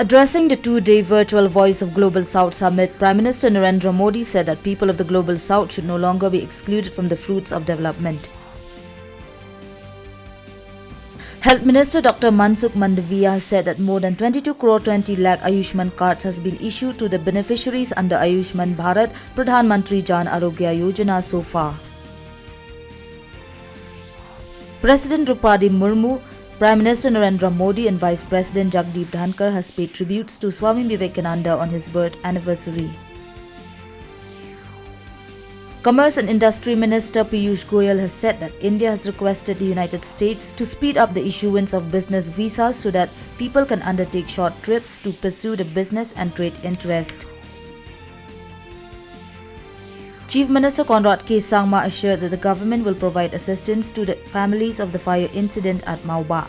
Addressing the two-day virtual Voice of Global South Summit, Prime Minister Narendra Modi said that people of the Global South should no longer be excluded from the fruits of development. Health Minister Dr. Mansukh Mandaviya has said that more than 22 crore 20 lakh Ayushman cards has been issued to the beneficiaries under Ayushman Bharat Pradhan Mantri Jan Arogya Yojana so far. President Draupadi Murmu, Prime Minister Narendra Modi and Vice President Jagdeep Dhankar has paid tributes to Swami Vivekananda on his birth anniversary. Commerce and Industry Minister Piyush Goyal has said that India has requested the United States to speed up the issuance of business visas so that people can undertake short trips to pursue the business and trade interest. Chief Minister Conrad K. Sangma assured that the government will provide assistance to the families of the fire incident at Mauba.